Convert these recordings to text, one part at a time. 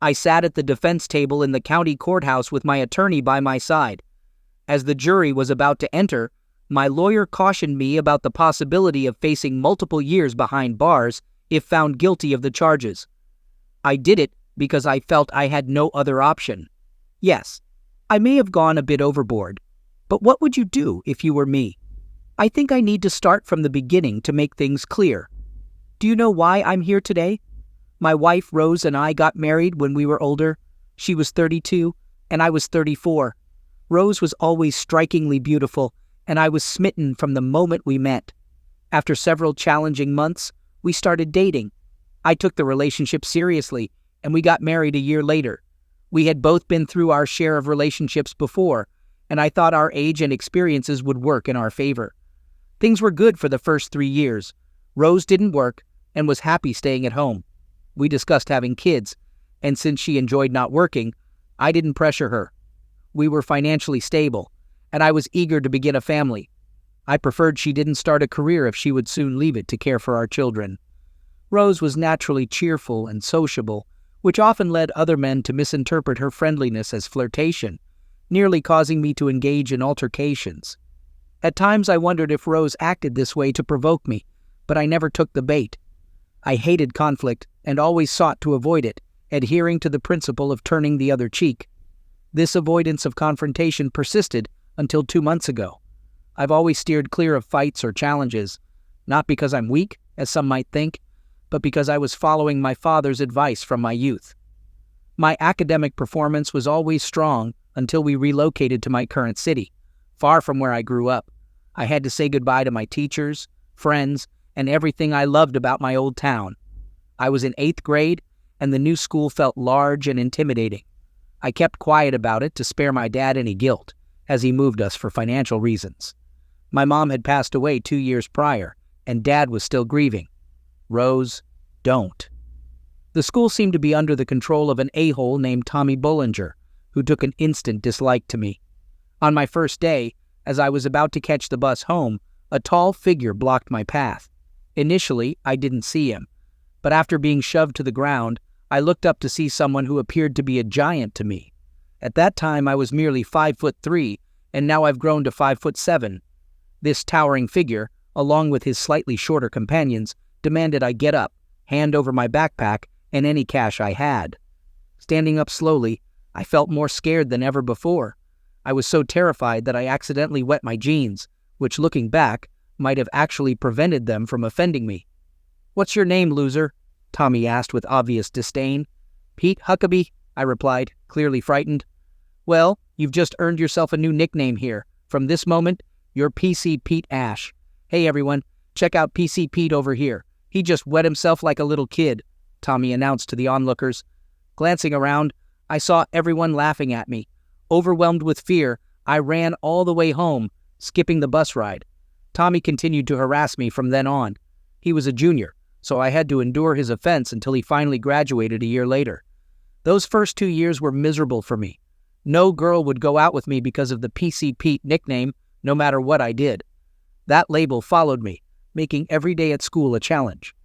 I sat at the defense table in the county courthouse with my attorney by my side. As the jury was about to enter, my lawyer cautioned me about the possibility of facing multiple years behind bars if found guilty of the charges. I did it because I felt I had no other option. Yes, I may have gone a bit overboard, but what would you do if you were me? I think I need to start from the beginning to make things clear. Do you know why I'm here today? My wife Rose and I got married when we were older. She was 32 and I was 34. Rose was always strikingly beautiful, and I was smitten from the moment we met. After several challenging months, we started dating. I took the relationship seriously, and we got married a year later. We had both been through our share of relationships before, and I thought our age and experiences would work in our favor. Things were good for the first 3 years. Rose didn't work and was happy staying at home. We discussed having kids, and since she enjoyed not working, I didn't pressure her. We were financially stable, and I was eager to begin a family. I preferred she didn't start a career if she would soon leave it to care for our children. Rose was naturally cheerful and sociable, which often led other men to misinterpret her friendliness as flirtation, nearly causing me to engage in altercations. At times I wondered if Rose acted this way to provoke me, but I never took the bait. I hated conflict and always sought to avoid it, adhering to the principle of turning the other cheek. This avoidance of confrontation persisted until 2 months ago. I've always steered clear of fights or challenges, not because I'm weak, as some might think, but because I was following my father's advice from my youth. My academic performance was always strong until we relocated to my current city, far from where I grew up. I had to say goodbye to my teachers, friends, and everything I loved about my old town. I was in 8th grade, and the new school felt large and intimidating. I kept quiet about it to spare my dad any guilt, as he moved us for financial reasons. My mom had passed away 2 years prior, and Dad was still grieving. Rose, don't. The school seemed to be under the control of an a-hole named Tommy Bollinger, who took an instant dislike to me. On my first day, as I was about to catch the bus home, a tall figure blocked my path. Initially, I didn't see him, but after being shoved to the ground, I looked up to see someone who appeared to be a giant to me. At that time, I was merely 5'3", and now I've grown to 5'7". This towering figure, along with his slightly shorter companions, demanded I get up, hand over my backpack, and any cash I had. Standing up slowly, I felt more scared than ever before. I was so terrified that I accidentally wet my jeans, which, looking back, might have actually prevented them from offending me. "What's your name, loser?" Tommy asked with obvious disdain. "Pete Huckabee," I replied, clearly frightened. "Well, you've just earned yourself a new nickname here. From this moment, you're PC Pete Ash. Hey everyone, check out PC Pete over here. He just wet himself like a little kid," Tommy announced to the onlookers. Glancing around, I saw everyone laughing at me. Overwhelmed with fear, I ran all the way home, skipping the bus ride. Tommy continued to harass me from then on. He was a junior, so I had to endure his offense until he finally graduated a year later. Those first 2 years were miserable for me. No girl would go out with me because of the PC Pete nickname, no matter what I did. That label followed me, making every day at school a challenge.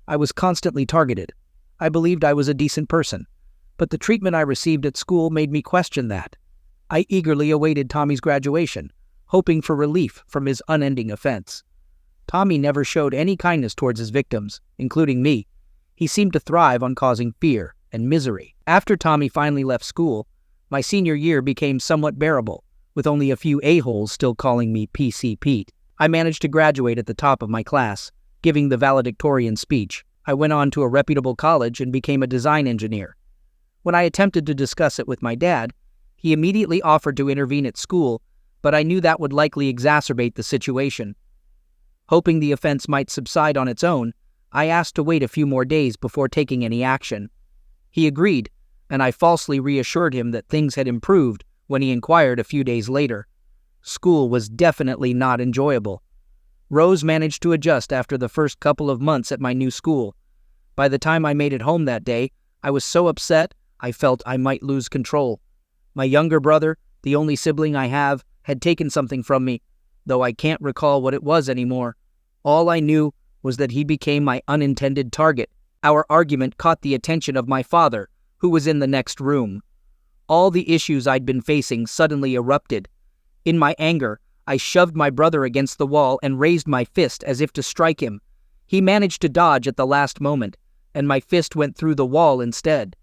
I was constantly targeted. I believed I was a decent person, but the treatment I received at school made me question that. I eagerly awaited Tommy's graduation, hoping for relief from his unending offense. Tommy never showed any kindness towards his victims, including me. He seemed to thrive on causing fear and misery. After Tommy finally left school, my senior year became somewhat bearable, with only a few a-holes still calling me PC Pete. I managed to graduate at the top of my class, giving the valedictorian speech. I went on to a reputable college and became a design engineer. When I attempted to discuss it with my dad, he immediately offered to intervene at school, but I knew that would likely exacerbate the situation. Hoping the offense might subside on its own, I asked to wait a few more days before taking any action. He agreed, and I falsely reassured him that things had improved when he inquired a few days later. School was definitely not enjoyable. Rose managed to adjust after the first couple of months at my new school. By the time I made it home that day, I was so upset I felt I might lose control. My younger brother, the only sibling I have, had taken something from me, though I can't recall what it was anymore. All I knew was that he became my unintended target. Our argument caught the attention of my father, who was in the next room. All the issues I'd been facing suddenly erupted. In my anger, I shoved my brother against the wall and raised my fist as if to strike him. He managed to dodge at the last moment, and my fist went through the wall instead.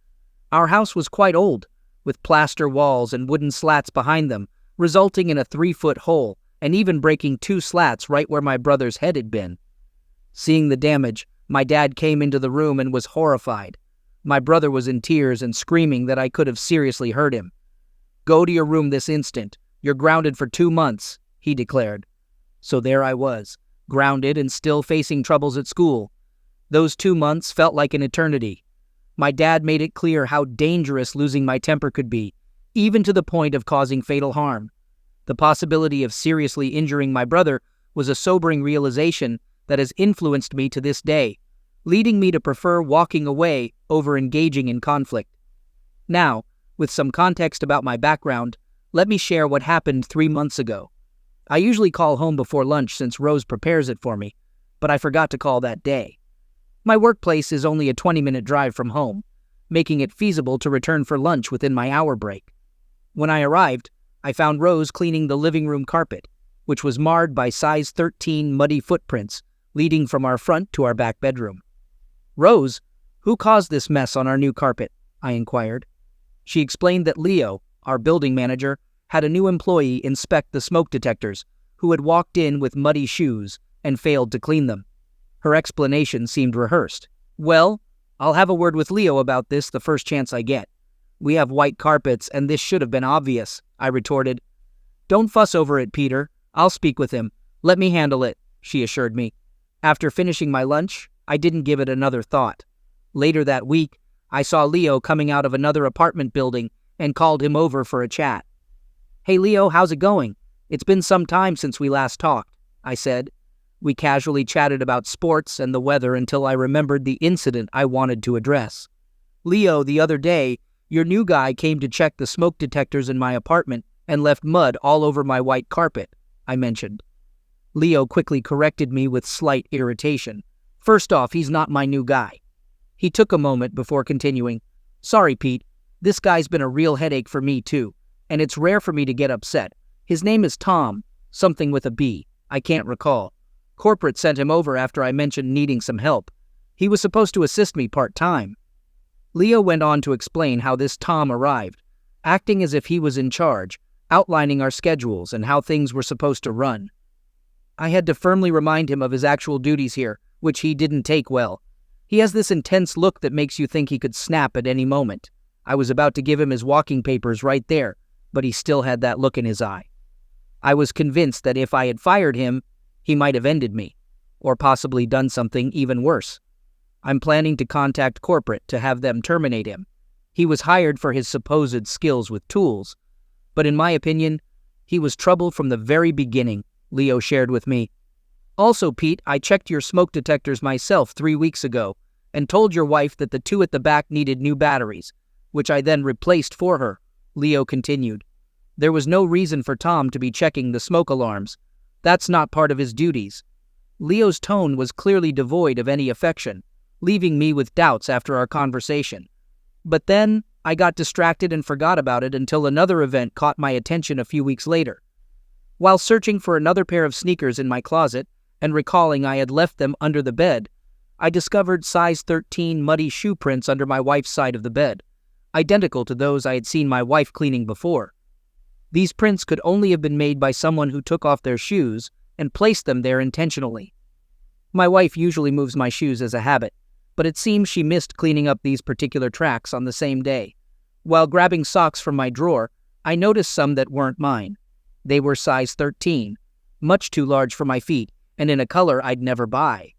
Our house was quite old, with plaster walls and wooden slats behind them, resulting in a 3-foot hole, and even breaking 2 slats right where my brother's head had been. Seeing the damage, my dad came into the room and was horrified. My brother was in tears and screaming that I could have seriously hurt him. "Go to your room this instant. You're grounded for 2 months, he declared. So there I was, grounded and still facing troubles at school. Those 2 months felt like an eternity. My dad made it clear how dangerous losing my temper could be, even to the point of causing fatal harm. The possibility of seriously injuring my brother was a sobering realization that has influenced me to this day, leading me to prefer walking away over engaging in conflict. Now, with some context about my background, let me share what happened 3 months ago. I usually call home before lunch since Rose prepares it for me, but I forgot to call that day. My workplace is only a 20-minute drive from home, making it feasible to return for lunch within my hour break. When I arrived, I found Rose cleaning the living room carpet, which was marred by size 13 muddy footprints leading from our front to our back bedroom. "Rose, who caused this mess on our new carpet?" I inquired. She explained that Leo, our building manager, had a new employee inspect the smoke detectors who had walked in with muddy shoes and failed to clean them. Her explanation seemed rehearsed. "Well, I'll have a word with Leo about this the first chance I get. We have white carpets and this should have been obvious," I retorted. "Don't fuss over it, Peter. I'll speak with him. Let me handle it," she assured me. After finishing my lunch, I didn't give it another thought. Later that week, I saw Leo coming out of another apartment building and called him over for a chat. "Hey Leo, how's it going? It's been some time since we last talked," I said. We casually chatted about sports and the weather until I remembered the incident I wanted to address. "Leo, the other day, your new guy came to check the smoke detectors in my apartment and left mud all over my white carpet," I mentioned. Leo quickly corrected me with slight irritation. "First off, he's not my new guy." He took a moment before continuing. "Sorry, Pete. This guy's been a real headache for me, too, and it's rare for me to get upset. His name is Tom, something with a B. I can't recall. Corporate sent him over after I mentioned needing some help. He was supposed to assist me part-time." Leo went on to explain how this Tom arrived, acting as if he was in charge, outlining our schedules and how things were supposed to run. I had to firmly remind him of his actual duties here, which he didn't take well. He has this intense look that makes you think he could snap at any moment. I was about to give him his walking papers right there, but he still had that look in his eye. I was convinced that if I had fired him, he might have ended me, or possibly done something even worse. I'm planning to contact corporate to have them terminate him. He was hired for his supposed skills with tools, but in my opinion, he was trouble from the very beginning, Leo shared with me. "Also, Pete, I checked your smoke detectors myself 3 weeks ago and told your wife that the 2 at the back needed new batteries, which I then replaced for her," Leo continued. "There was no reason for Tom to be checking the smoke alarms. That's not part of his duties." Leo's tone was clearly devoid of any affection, leaving me with doubts after our conversation. But then, I got distracted and forgot about it until another event caught my attention a few weeks later. While searching for another pair of sneakers in my closet, and recalling I had left them under the bed, I discovered size 13 muddy shoe prints under my wife's side of the bed, identical to those I had seen my wife cleaning before. These prints could only have been made by someone who took off their shoes and placed them there intentionally. My wife usually moves my shoes as a habit, but it seems she missed cleaning up these particular tracks on the same day. While grabbing socks from my drawer, I noticed some that weren't mine. They were size 13, much too large for my feet, and in a color I'd never buy.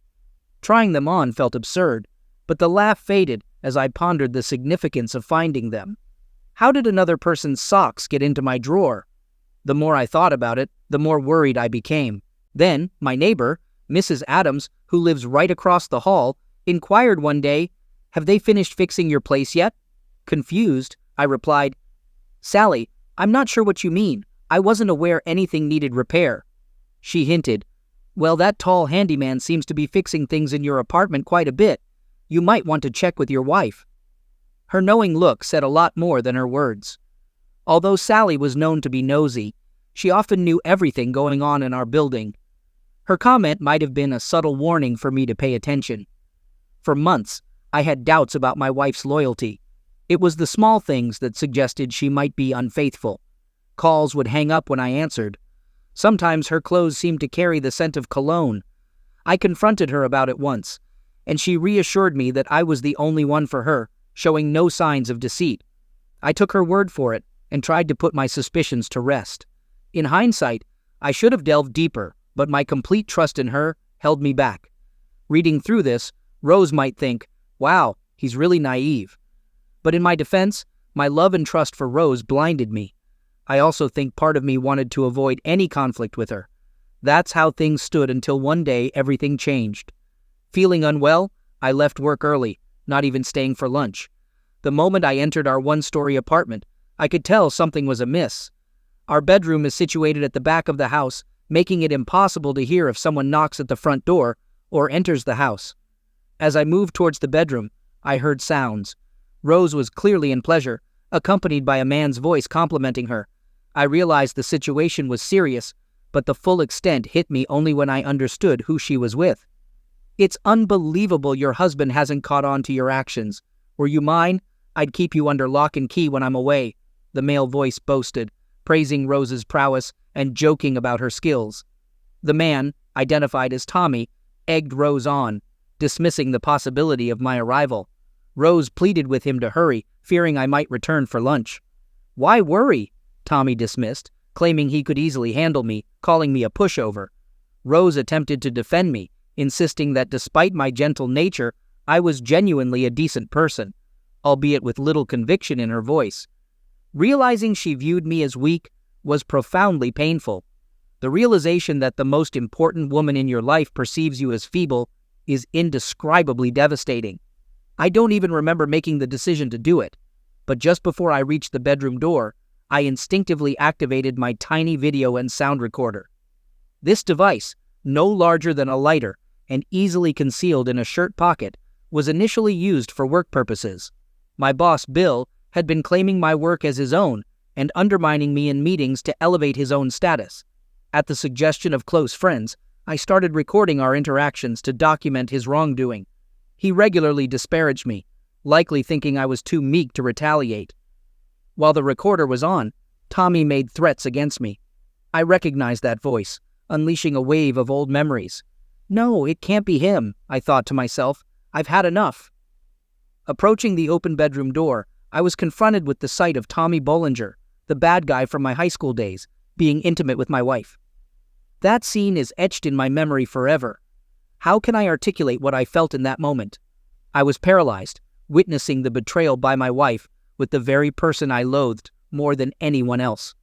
Trying them on felt absurd, but the laugh faded as I pondered the significance of finding them. How did another person's socks get into my drawer? The more I thought about it, the more worried I became. Then, my neighbor, Mrs. Adams, who lives right across the hall, inquired one day, "Have they finished fixing your place yet?" Confused, I replied, "Sally, I'm not sure what you mean. I wasn't aware anything needed repair." She hinted, "Well, that tall handyman seems to be fixing things in your apartment quite a bit. You might want to check with your wife." Her knowing look said a lot more than her words. Although Sally was known to be nosy, she often knew everything going on in our building. Her comment might have been a subtle warning for me to pay attention. For months, I had doubts about my wife's loyalty. It was the small things that suggested she might be unfaithful. Calls would hang up when I answered. Sometimes her clothes seemed to carry the scent of cologne. I confronted her about it once, and she reassured me that I was the only one for her, showing no signs of deceit. I took her word for it and tried to put my suspicions to rest. In hindsight, I should have delved deeper, but my complete trust in her held me back. Reading through this, Rose might think, wow, he's really naive. But in my defense, my love and trust for Rose blinded me. I also think part of me wanted to avoid any conflict with her. That's how things stood until one day everything changed. Feeling unwell, I left work early, not even staying for lunch. The moment I entered our one-story apartment, I could tell something was amiss. Our bedroom is situated at the back of the house, making it impossible to hear if someone knocks at the front door or enters the house. As I moved towards the bedroom, I heard sounds. Rose was clearly in pleasure, accompanied by a man's voice complimenting her. I realized the situation was serious, but the full extent hit me only when I understood who she was with. It's unbelievable your husband hasn't caught on to your actions. Were you mine, I'd keep you under lock and key when I'm away, the male voice boasted, praising Rose's prowess and joking about her skills. The man, identified as Tommy, egged Rose on, dismissing the possibility of my arrival. Rose pleaded with him to hurry, fearing I might return for lunch. Why worry? Tommy dismissed, claiming he could easily handle me, calling me a pushover. Rose attempted to defend me, insisting that despite my gentle nature, I was genuinely a decent person, albeit with little conviction in her voice. Realizing she viewed me as weak was profoundly painful. The realization that the most important woman in your life perceives you as feeble is indescribably devastating. I don't even remember making the decision to do it, but just before I reached the bedroom door, I instinctively activated my tiny video and sound recorder. This device, no larger than a lighter and easily concealed in a shirt pocket, was initially used for work purposes. My boss, Bill, had been claiming my work as his own and undermining me in meetings to elevate his own status. At the suggestion of close friends, I started recording our interactions to document his wrongdoing. He regularly disparaged me, likely thinking I was too meek to retaliate. While the recorder was on, Tommy made threats against me. I recognized that voice, unleashing a wave of old memories. No, it can't be him, I thought to myself. I've had enough. Approaching the open bedroom door, I was confronted with the sight of Tommy Bollinger, the bad guy from my high school days, being intimate with my wife. That scene is etched in my memory forever. How can I articulate what I felt in that moment? I was paralyzed, witnessing the betrayal by my wife with the very person I loathed more than anyone else.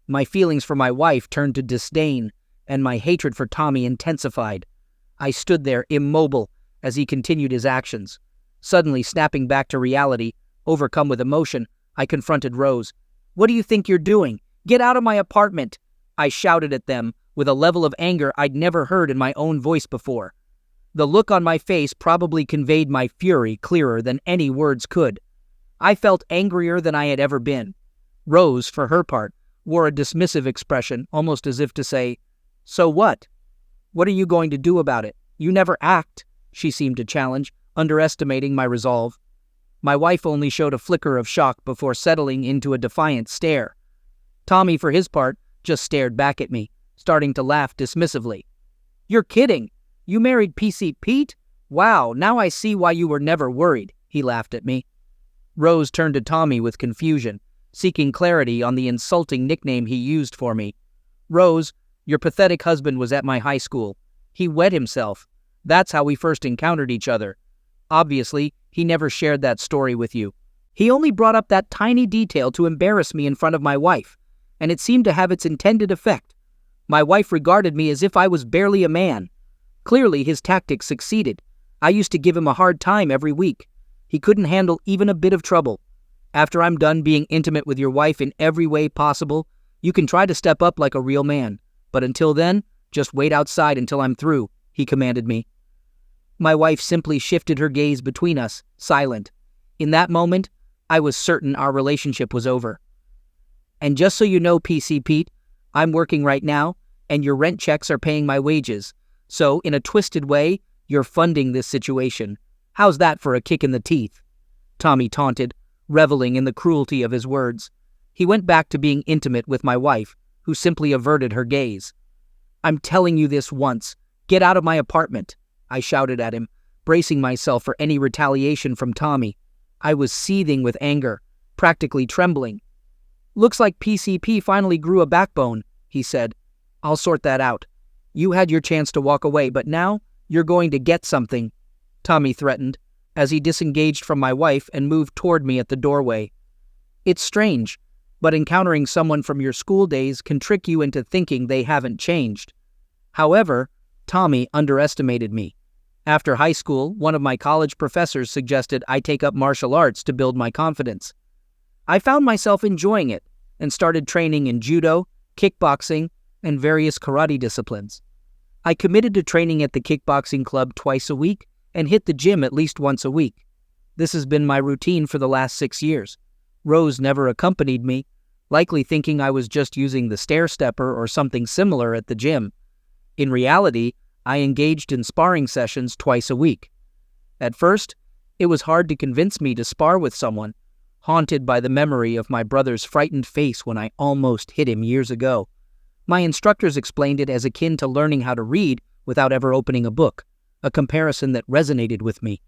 My feelings for my wife turned to disdain, and my hatred for Tommy intensified. I stood there immobile as he continued his actions. Suddenly snapping back to reality, overcome with emotion, I confronted Rose. What do you think you're doing? Get out of my apartment! I shouted at them with a level of anger I'd never heard in my own voice before. The look on my face probably conveyed my fury clearer than any words could. I felt angrier than I had ever been. Rose, for her part, wore a dismissive expression, almost as if to say, "So what? What are you going to do about it? You never act," she seemed to challenge, underestimating my resolve. My wife only showed a flicker of shock before settling into a defiant stare. Tommy, for his part, just stared back at me, starting to laugh dismissively. "You're kidding! You married PC Pete? Wow, now I see why you were never worried," he laughed at me. Rose turned to Tommy with confusion, seeking clarity on the insulting nickname he used for me. "Rose, your pathetic husband was at my high school. He wet himself. That's how we first encountered each other. Obviously, he never shared that story with you. He only brought up that tiny detail to embarrass me in front of my wife, and it seemed to have its intended effect. My wife regarded me as if I was barely a man. Clearly, his tactics succeeded. I used to give him a hard time every week. He couldn't handle even a bit of trouble. After I'm done being intimate with your wife in every way possible, you can try to step up like a real man. But until then, just wait outside until I'm through," he commanded me. My wife simply shifted her gaze between us, silent. In that moment, I was certain our relationship was over. And just so you know, PC Pete, I'm working right now, and your rent checks are paying my wages. So, in a twisted way, you're funding this situation. How's that for a kick in the teeth? Tommy taunted, reveling in the cruelty of his words. He went back to being intimate with my wife, who simply averted her gaze. I'm telling you this once. Get out of my apartment, I shouted at him, bracing myself for any retaliation from Tommy. I was seething with anger, practically trembling. Looks like PCP finally grew a backbone, he said. I'll sort that out. You had your chance to walk away, but now you're going to get something, Tommy threatened, as he disengaged from my wife and moved toward me at the doorway. It's strange, but encountering someone from your school days can trick you into thinking they haven't changed. However, Tommy underestimated me. After high school, one of my college professors suggested I take up martial arts to build my confidence. I found myself enjoying it and started training in judo, kickboxing, and various karate disciplines. I committed to training at the kickboxing club twice a week and hit the gym at least once a week. This has been my routine for the last 6 years. Rose never accompanied me, likely thinking I was just using the stair-stepper or something similar at the gym. In reality, I engaged in sparring sessions twice a week. At first, it was hard to convince me to spar with someone, haunted by the memory of my brother's frightened face when I almost hit him years ago. My instructors explained it as akin to learning how to read without ever opening a book, a comparison that resonated with me.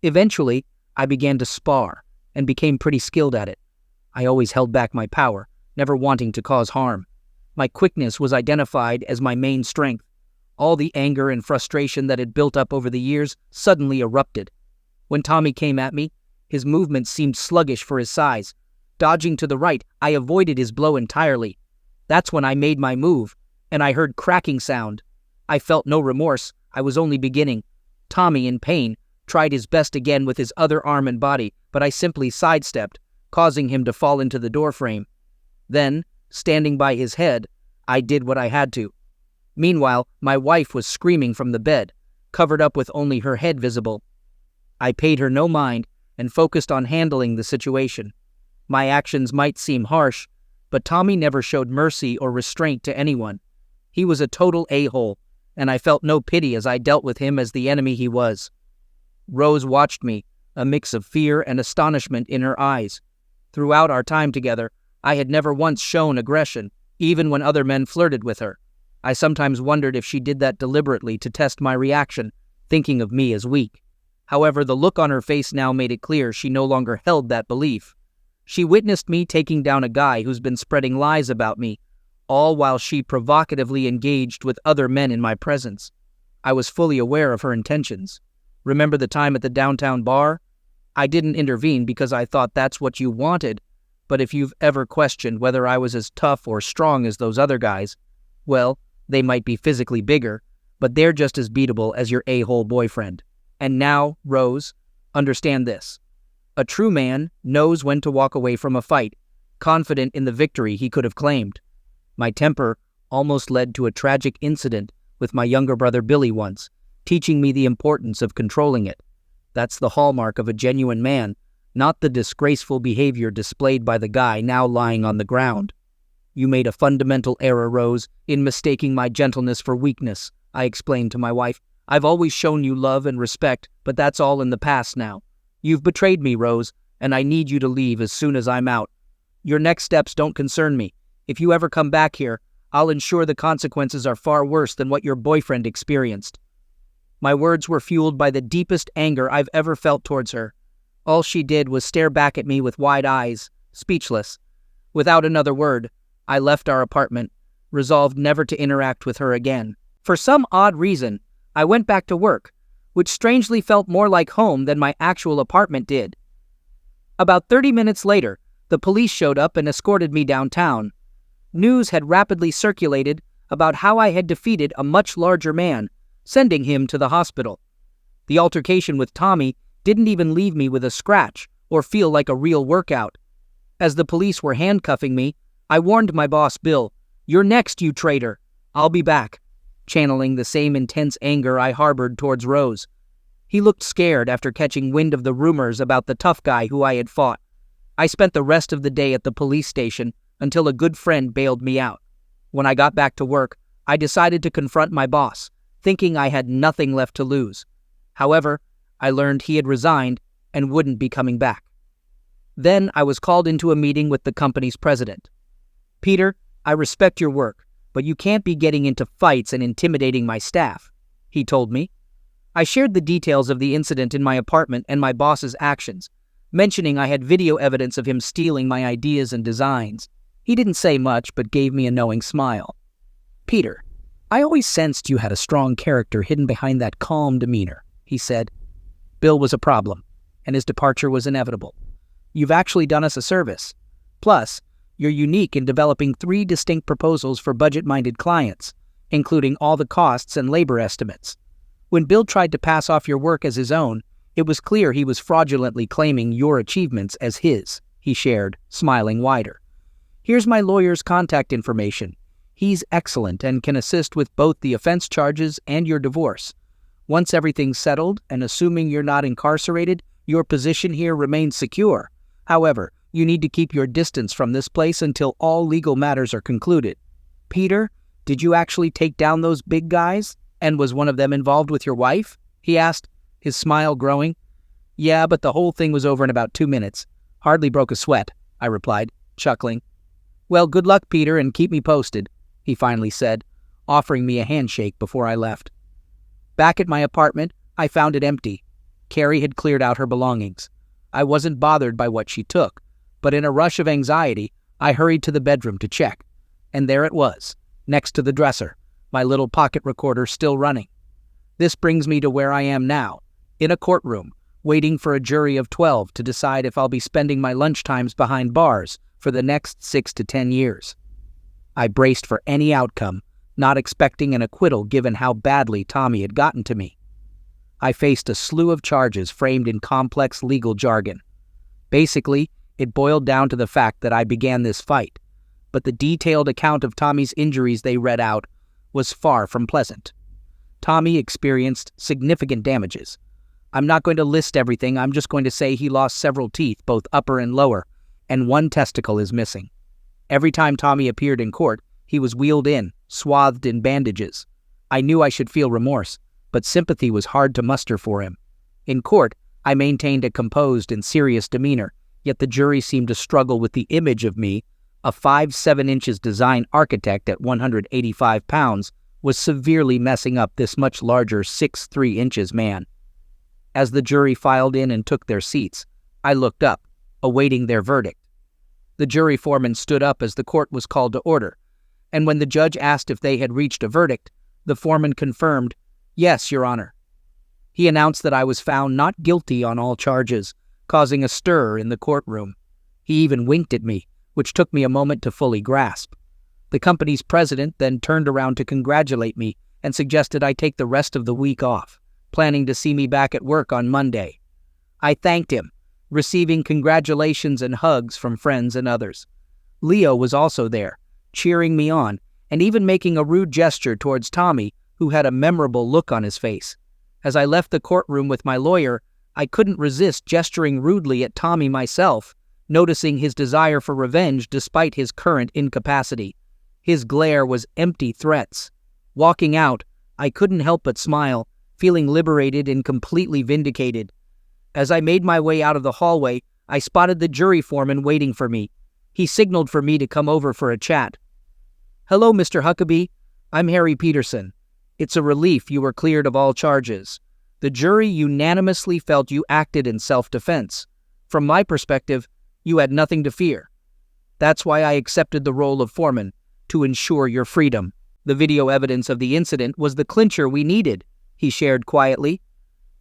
Eventually, I began to spar and became pretty skilled at it. I always held back my power, never wanting to cause harm. My quickness was identified as my main strength. All the anger and frustration that had built up over the years suddenly erupted. When Tommy came at me, his movements seemed sluggish for his size. Dodging to the right, I avoided his blow entirely. That's when I made my move, and I heard cracking sound. I felt no remorse. I was only beginning. Tommy, in pain, tried his best again with his other arm and body, but I simply sidestepped, causing him to fall into the doorframe. Then, standing by his head, I did what I had to. Meanwhile, my wife was screaming from the bed, covered up with only her head visible. I paid her no mind and focused on handling the situation. My actions might seem harsh, but Tommy never showed mercy or restraint to anyone. He was a total a-hole, and I felt no pity as I dealt with him as the enemy he was. Rose watched me, a mix of fear and astonishment in her eyes. Throughout our time together, I had never once shown aggression, even when other men flirted with her. I sometimes wondered if she did that deliberately to test my reaction, thinking of me as weak. However, the look on her face now made it clear she no longer held that belief. She witnessed me taking down a guy who's been spreading lies about me, all while she provocatively engaged with other men in my presence. I was fully aware of her intentions. Remember the time at the downtown bar? I didn't intervene because I thought that's what you wanted, but if you've ever questioned whether I was as tough or strong as those other guys, well, they might be physically bigger, but they're just as beatable as your a-hole boyfriend. And now, Rose, understand this. A true man knows when to walk away from a fight, confident in the victory he could have claimed. My temper almost led to a tragic incident with my younger brother Billy once, teaching me the importance of controlling it. That's the hallmark of a genuine man, not the disgraceful behavior displayed by the guy now lying on the ground. You made a fundamental error, Rose, in mistaking my gentleness for weakness, I explained to my wife. I've always shown you love and respect, but that's all in the past now. You've betrayed me, Rose, and I need you to leave as soon as I'm out. Your next steps don't concern me. If you ever come back here, I'll ensure the consequences are far worse than what your boyfriend experienced. My words were fueled by the deepest anger I've ever felt towards her. All she did was stare back at me with wide eyes, speechless. Without another word, I left our apartment, resolved never to interact with her again. For some odd reason, I went back to work, which strangely felt more like home than my actual apartment did. About 30 minutes later, the police showed up and escorted me downtown. News had rapidly circulated about how I had defeated a much larger man, sending him to the hospital. The altercation with Tommy didn't even leave me with a scratch or feel like a real workout. As the police were handcuffing me, I warned my boss, Bill, "You're next, you traitor. I'll be back," channeling the same intense anger I harbored towards Rose. He looked scared after catching wind of the rumors about the tough guy who I had fought. I spent the rest of the day at the police station until a good friend bailed me out. When I got back to work, I decided to confront my boss, thinking I had nothing left to lose. However, I learned he had resigned and wouldn't be coming back. Then I was called into a meeting with the company's president. "Peter, I respect your work, but you can't be getting into fights and intimidating my staff," he told me. I shared the details of the incident in my apartment and my boss's actions, mentioning I had video evidence of him stealing my ideas and designs. He didn't say much, but gave me a knowing smile. "Peter, I always sensed you had a strong character hidden behind that calm demeanor," he said. "Bill was a problem, and his departure was inevitable. You've actually done us a service. Plus, you're unique in developing 3 distinct proposals for budget-minded clients, including all the costs and labor estimates. When Bill tried to pass off your work as his own, it was clear he was fraudulently claiming your achievements as his," he shared, smiling wider. "Here's my lawyer's contact information. He's excellent and can assist with both the offense charges and your divorce. Once everything's settled, and assuming you're not incarcerated, your position here remains secure. However, you need to keep your distance from this place until all legal matters are concluded." "Peter, did you actually take down those big guys? And was one of them involved with your wife?" he asked, his smile growing. "Yeah, but the whole thing was over in about 2 minutes. Hardly broke a sweat," I replied, chuckling. "Well, good luck, Peter, and keep me posted," he finally said, offering me a handshake before I left. Back at my apartment, I found it empty. Carrie had cleared out her belongings. I wasn't bothered by what she took, but in a rush of anxiety, I hurried to the bedroom to check. And there it was, next to the dresser, my little pocket recorder still running. This brings me to where I am now, in a courtroom, waiting for a jury of 12 to decide if I'll be spending my lunchtimes behind bars for the next 6 to 10 years. I braced for any outcome, not expecting an acquittal given how badly Tommy had gotten to me. I faced a slew of charges framed in complex legal jargon. Basically, it boiled down to the fact that I began this fight, but the detailed account of Tommy's injuries they read out was far from pleasant. Tommy experienced significant damages. I'm not going to list everything, I'm just going to say he lost several teeth, both upper and lower, and 1 testicle is missing. Every time Tommy appeared in court, he was wheeled in, swathed in bandages. I knew I should feel remorse, but sympathy was hard to muster for him. In court, I maintained a composed and serious demeanor, yet the jury seemed to struggle with the image of me. A 5'7" design architect at 185 pounds was severely messing up this much larger 6'3" man. As the jury filed in and took their seats, I looked up, awaiting their verdict. The jury foreman stood up as the court was called to order, and when the judge asked if they had reached a verdict, the foreman confirmed, "Yes, Your Honor." He announced that I was found not guilty on all charges, causing a stir in the courtroom. He even winked at me, which took me a moment to fully grasp. The company's president then turned around to congratulate me and suggested I take the rest of the week off, planning to see me back at work on Monday. I thanked him, receiving congratulations and hugs from friends and others. Leo was also there, cheering me on, and even making a rude gesture towards Tommy, who had a memorable look on his face. As I left the courtroom with my lawyer, I couldn't resist gesturing rudely at Tommy myself, noticing his desire for revenge despite his current incapacity. His glare was empty threats. Walking out, I couldn't help but smile, feeling liberated and completely vindicated. As I made my way out of the hallway, I spotted the jury foreman waiting for me. He signaled for me to come over for a chat. "Hello, Mr. Huckabee. I'm Harry Peterson. It's a relief you were cleared of all charges. The jury unanimously felt you acted in self-defense. From my perspective, you had nothing to fear. That's why I accepted the role of foreman, to ensure your freedom. The video evidence of the incident was the clincher we needed," he shared quietly.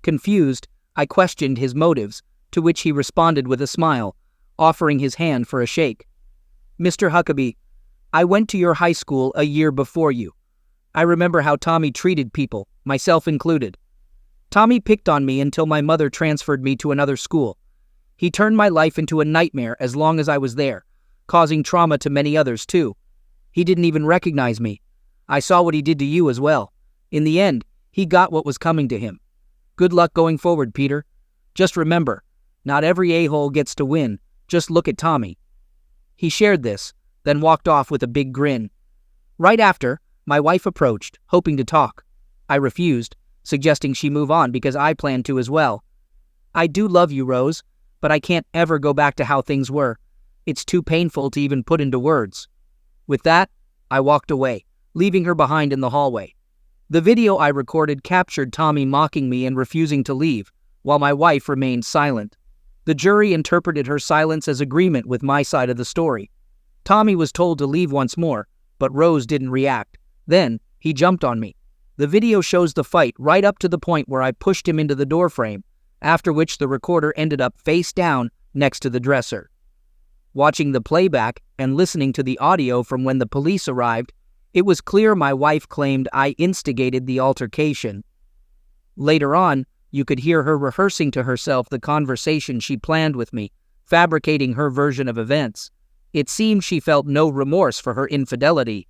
Confused, I questioned his motives, to which he responded with a smile, offering his hand for a shake. "Mr. Huckabee, I went to your high school a year before you. I remember how Tommy treated people, myself included. Tommy picked on me until my mother transferred me to another school. He turned my life into a nightmare as long as I was there, causing trauma to many others too. He didn't even recognize me. I saw what he did to you as well. In the end, he got what was coming to him. Good luck going forward, Peter. Just remember, not every a-hole gets to win, Just look at Tommy." He shared this, then walked off with a big grin. Right after, my wife approached, hoping to talk. I refused, suggesting she move on because I planned to as well. "I do love you, Rose, but I can't ever go back to how things were. It's too painful to even put into words." With that, I walked away, leaving her behind in the hallway. The video I recorded captured Tommy mocking me and refusing to leave, while my wife remained silent. The jury interpreted her silence as agreement with my side of the story. Tommy was told to leave once more, but Rose didn't react. Then, he jumped on me. The video shows the fight right up to the point where I pushed him into the doorframe, after which the recorder ended up face down next to the dresser. Watching the playback and listening to the audio from when the police arrived, it was clear my wife claimed I instigated the altercation. Later on, you could hear her rehearsing to herself the conversation she planned with me, fabricating her version of events. It seemed she felt no remorse for her infidelity.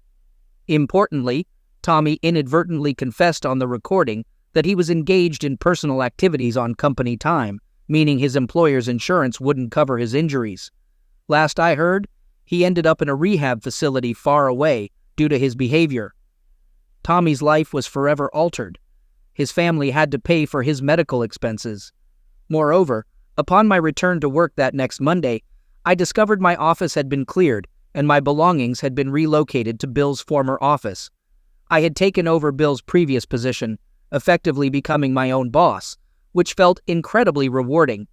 Importantly, Tommy inadvertently confessed on the recording that he was engaged in personal activities on company time, meaning his employer's insurance wouldn't cover his injuries. Last I heard, he ended up in a rehab facility far away due to his behavior. Tommy's life was forever altered. His family had to pay for his medical expenses. Moreover, upon my return to work that next Monday, I discovered my office had been cleared and my belongings had been relocated to Bill's former office. I had taken over Bill's previous position, effectively becoming my own boss, which felt incredibly rewarding.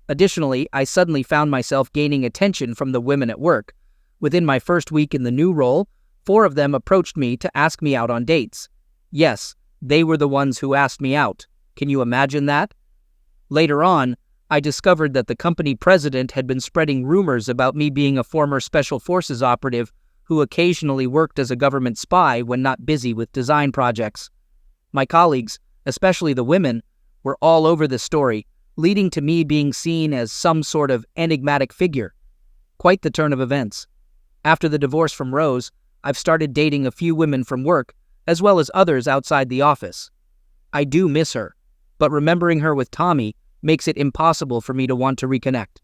Additionally, I suddenly found myself gaining attention from the women at work. Within my first week in the new role, 4 of them approached me to ask me out on dates. Yes, they were the ones who asked me out. Can you imagine that? Later on, I discovered that the company president had been spreading rumors about me being a former Special Forces operative who occasionally worked as a government spy when not busy with design projects. My colleagues, especially the women, were all over this story, leading to me being seen as some sort of enigmatic figure. Quite the turn of events. After the divorce from Rose, I've started dating a few women from work, as well as others outside the office. I do miss her, but remembering her with Tommy makes it impossible for me to want to reconnect.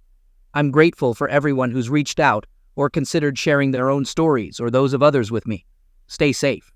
I'm grateful for everyone who's reached out or considered sharing their own stories or those of others with me. Stay safe.